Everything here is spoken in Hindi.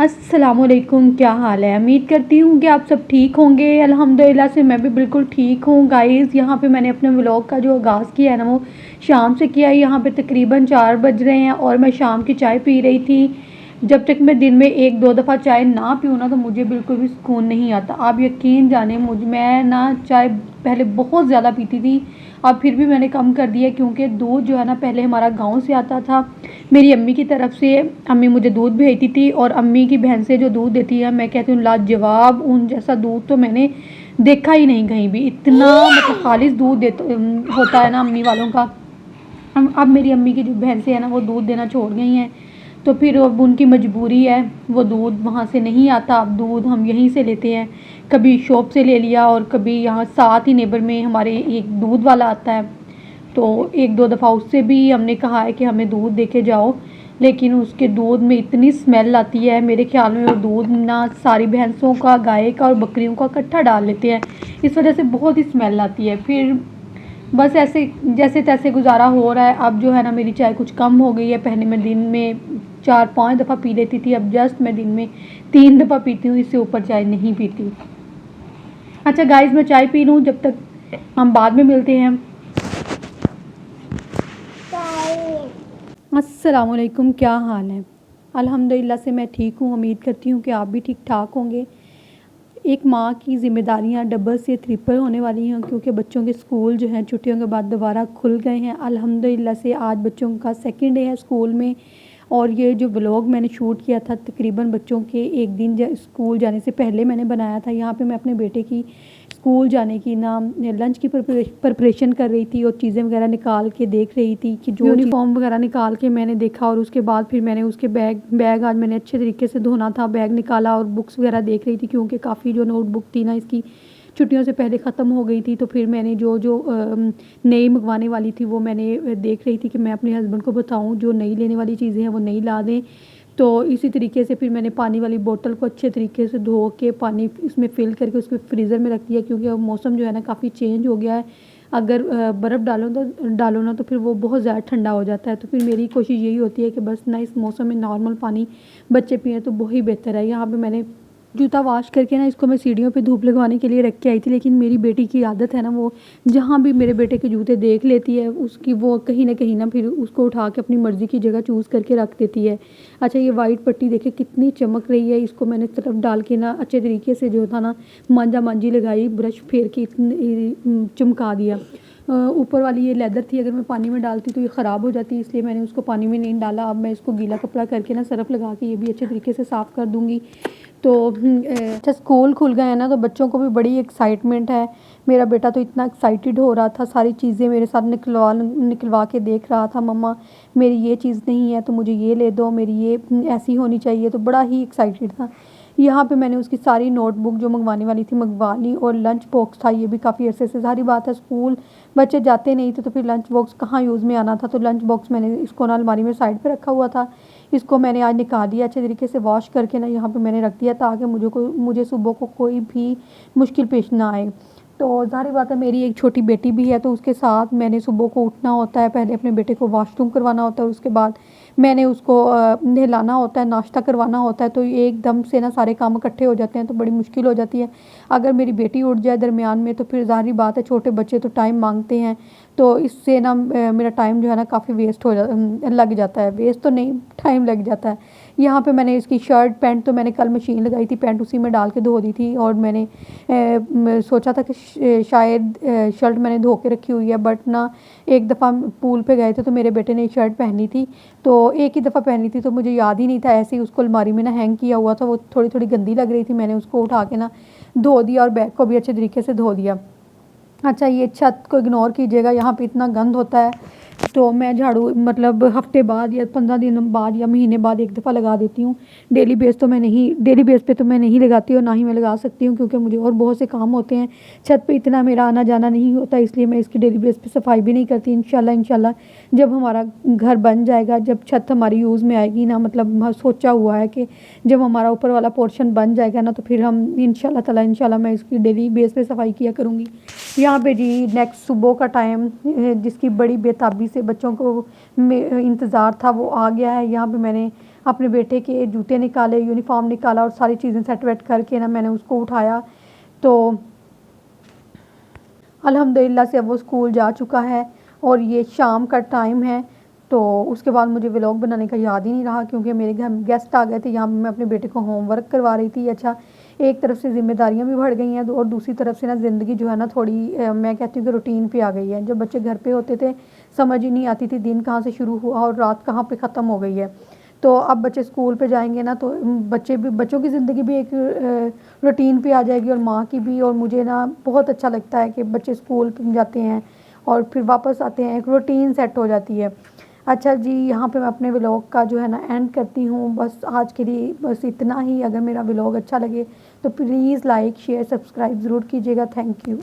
अस्सलामुअलैकुम, क्या हाल है। उम्मीद करती हूँ कि आप सब ठीक होंगे। अल्हम्दुलिल्लाह से मैं भी बिल्कुल ठीक हूँ। गाइज़, यहाँ पे मैंने अपने व्लॉग का जो आगाज़ किया है ना, वो शाम से किया है। यहाँ पे तकरीबन 4 बज रहे हैं और मैं शाम की चाय पी रही थी। जब तक मैं दिन में 1-2 दफ़ा चाय ना पीऊँ ना, तो मुझे बिल्कुल भी सुकून नहीं आता। आप यकीन जाने, मैं ना चाय पहले बहुत ज़्यादा पीती थी। अब फिर भी मैंने कम कर दिया, क्योंकि दूध जो है ना, पहले हमारा गाँव से आता था। मेरी अम्मी की तरफ से अम्मी मुझे दूध भेजती थी, और अम्मी की बहन से जो दूध देती है, मैं कहती हूँ लाजवाब, उन जैसा दूध तो मैंने देखा ही नहीं कहीं भी। इतना मतलब खालिश दूध होता है ना अम्मी वालों का। अब मेरी अम्मी की जो बहन से है ना, वो दूध देना छोड़ गई हैं, तो फिर अब उनकी मजबूरी है, वो दूध वहाँ से नहीं आता। अब दूध हम यहीं से लेते हैं, कभी शॉप से ले लिया, और कभी यहाँ साथ ही नेबर में हमारे एक दूध वाला आता है, तो 1-2 दफ़ा उससे भी हमने कहा है कि हमें दूध दे के जाओ। लेकिन उसके दूध में इतनी स्मेल आती है, मेरे ख्याल में वो दूध ना सारी भैंसों का, गाय का और बकरियों का इकट्ठा डाल लेते हैं, इस वजह से बहुत ही स्मेल आती है। फिर बस ऐसे जैसे तैसे गुजारा हो रहा है। अब जो है ना, मेरी चाय कुछ कम हो गई है। पहले मैं दिन में 4-5 दफ़ा पी लेती थी, अब जस्ट मैं दिन में 3 दफ़ा पीती हूँ, इससे ऊपर चाय नहीं पीती। अच्छा गाइस, मैं चाय पी लूँ, जब तक हम बाद में मिलते हैं। अस्सलामुअलैकुम, क्या हाल है। अल्हम्दुलिल्लाह से मैं ठीक हूँ। उम्मीद करती हूँ कि आप भी ठीक ठाक होंगे। एक माँ की ज़िम्मेदारियाँ डबल से ट्रिपल होने वाली हैं, क्योंकि बच्चों के स्कूल जो हैं छुट्टियों के बाद दोबारा खुल गए हैं। अल्हम्दुलिल्लाह से आज बच्चों का सेकंड डे है स्कूल में। और ये जो व्लॉग मैंने शूट किया था, तकरीबन बच्चों के एक दिन स्कूल जाने से पहले मैंने बनाया था। यहाँ पे मैं अपने बेटे की स्कूल जाने की ना लंच की प्रिपरेशन कर रही थी, और चीज़ें वगैरह निकाल के देख रही थी कि जो यूनिफॉर्म वगैरह निकाल के मैंने देखा, और उसके बाद फिर मैंने उसके बैग आज मैंने अच्छे तरीके से धोना था, बैग निकाला और बुक्स वगैरह देख रही थी, क्योंकि काफ़ी जो नोटबुक थी ना इसकी छुट्टियों से पहले ख़त्म हो गई थी। तो फिर मैंने जो जो नई मंगवाने वाली थी वो मैंने देख रही थी कि मैं अपने हस्बैंड को बताऊं, जो नई लेने वाली चीज़ें हैं वो नई ला दें। तो इसी तरीके से फिर मैंने पानी वाली बोतल को अच्छे तरीके से धो के पानी इसमें फ़िल करके उसको फ्रीज़र में रख दिया, क्योंकि अब मौसम जो है ना काफ़ी चेंज हो गया है। अगर बर्फ़ डालो ना तो फिर वो बहुत ज़्यादा ठंडा हो जाता है। तो फिर मेरी कोशिश यही होती है कि बस ना इस मौसम में नॉर्मल पानी बच्चे पिएँ तो वही बेहतर है। यहाँ पे मैंने जूता वॉश करके ना इसको मैं सीढ़ियों पे धूप लगवाने के लिए रख के आई थी, लेकिन मेरी बेटी की आदत है ना, वो जहाँ भी मेरे बेटे के जूते देख लेती है, उसकी वो कहीं ना फिर उसको उठा के अपनी मर्ज़ी की जगह चूज़ करके रख देती है। अच्छा, ये वाइट पट्टी देखे कितनी चमक रही है, इसको मैंने तरफ डाल के ना अच्छे तरीके से जो था ना मांझा मांझी लगाई, ब्रश फेर के इतनी चमका दिया। ऊपर वाली ये लेदर थी, अगर मैं पानी में डालती तो ये ख़राब हो जाती, इसलिए मैंने उसको पानी में नहीं डाला। अब मैं इसको गीला कपड़ा करके ना सरफ लगा के ये भी अच्छे तरीके से साफ़ कर दूँगी। तो अच्छा, स्कूल खुल गए हैं ना, तो बच्चों को भी बड़ी एक्साइटमेंट है। मेरा बेटा तो इतना एक्साइटेड हो रहा था, सारी चीज़ें मेरे साथ निकलवा के देख रहा था। मम्मा मेरी ये चीज़ नहीं है तो मुझे ये ले दो, मेरी ये ऐसी होनी चाहिए, तो बड़ा ही एक्साइटेड था। यहाँ पे मैंने उसकी सारी नोटबुक जो मंगवाने वाली थी मंगवा ली, और लंच बॉक्स था, ये भी काफ़ी अरसे से, सारी बात है स्कूल बच्चे जाते नहीं थे तो फिर लंच बॉक्स कहाँ यूज़ में आना था। तो लंच बॉक्स मैंने इसको ना अलमारी में साइड पे रखा हुआ था, इसको मैंने आज निकाल दिया अच्छे तरीके से वॉश करके ना, यहाँ पे मैंने रख दिया, ताकि मुझे सुबह को कोई भी मुश्किल पेश ना आए। तो ज़ाहिर बात है, मेरी एक छोटी बेटी भी है, तो उसके साथ मैंने सुबह को उठना होता है, पहले अपने बेटे को वॉशरूम करवाना होता है, और उसके बाद मैंने उसको नहलाना होता है, नाश्ता करवाना होता है। तो एकदम से ना सारे काम इकट्ठे हो जाते हैं, तो बड़ी मुश्किल हो जाती है। अगर मेरी बेटी उठ जाए दरमियान में, तो फिर ज़ाहिर बात है, छोटे बच्चे तो टाइम मांगते हैं, तो इससे ना मेरा टाइम जो है ना काफ़ी वेस्ट लग जाता है। वेस्ट तो नहीं, टाइम लग जाता है। यहाँ पे मैंने इसकी शर्ट पैंट तो मैंने कल मशीन लगाई थी, पैंट उसी में डाल के धो दी थी, और मैंने सोचा था कि शायद शर्ट मैंने धो के रखी हुई है, बट ना एक दफ़ा पूल पे गए थे तो मेरे बेटे ने शर्ट पहनी थी, तो एक ही दफ़ा पहनी थी, तो मुझे याद ही नहीं था, ऐसे ही उसको अलमारी में ना हैंग किया हुआ था, वो थोड़ी थोड़ी गंदी लग रही थी, मैंने उसको उठा के ना धो दिया, और बैग को भी अच्छे तरीके से धो दिया। अच्छा, ये छत को इग्नोर कीजिएगा, यहाँ पे इतना गंद होता है, तो मैं झाड़ू मतलब हफ्ते बाद या 15 दिन बाद या महीने बाद एक दफ़ा लगा देती हूँ। डेली बेस पे तो मैं नहीं लगाती, और ना ही मैं लगा सकती हूँ, क्योंकि मुझे और बहुत से काम होते हैं। छत पे इतना मेरा आना जाना नहीं होता, इसलिए मैं इसकी डेली बेस पे सफाई भी नहीं करती। इंशाल्लाह जब हमारा घर बन जाएगा, जब छत हमारी यूज़ में आएगी ना, मतलब सोचा हुआ है कि जब हमारा ऊपर वाला पोर्शन बन जाएगा ना, तो फिर हम इंशाल्लाह मैं इसकी डेली बेस पे सफाई किया करूँगी। यहाँ पे जी नेक्स्ट सुबह का टाइम, जिसकी बड़ी बेताबी से बच्चों को इंतज़ार था, वो आ गया है। यहाँ पे मैंने अपने बेटे के जूते निकाले, यूनिफॉर्म निकाला और सारी चीज़ें सेट वेट करके ना मैंने उसको उठाया। तो अल्हम्दुलिल्लाह से अब वो स्कूल जा चुका है और ये शाम का टाइम है। तो उसके बाद मुझे व्लॉग बनाने का याद ही नहीं रहा, क्योंकि मेरे घर गेस्ट आ गए थे। यहाँ मैं अपने बेटे को होमवर्क करवा रही थी। अच्छा, एक तरफ से ज़िम्मेदारियाँ भी बढ़ गई हैं और दूसरी तरफ से ना ज़िंदगी जो है ना थोड़ी मैं कहती हूँ कि रूटीन पे आ गई है। जब बच्चे घर पे होते थे समझ ही नहीं आती थी दिन कहाँ से शुरू हुआ और रात कहाँ पे ख़त्म हो गई है। तो अब बच्चे स्कूल पे जाएंगे ना तो बच्चों की ज़िंदगी भी एक रूटीन पे आ जाएगी और माँ की भी। और मुझे ना बहुत अच्छा लगता है कि बच्चे स्कूल पे जाते हैं और फिर वापस आते हैं, एक रूटीन सेट हो जाती है। अच्छा जी, यहाँ पे मैं अपने व्लॉग का जो है ना एंड करती हूँ। बस आज के लिए बस इतना ही। अगर मेरा व्लॉग अच्छा लगे तो प्लीज़ लाइक शेयर सब्सक्राइब ज़रूर कीजिएगा। Thank you.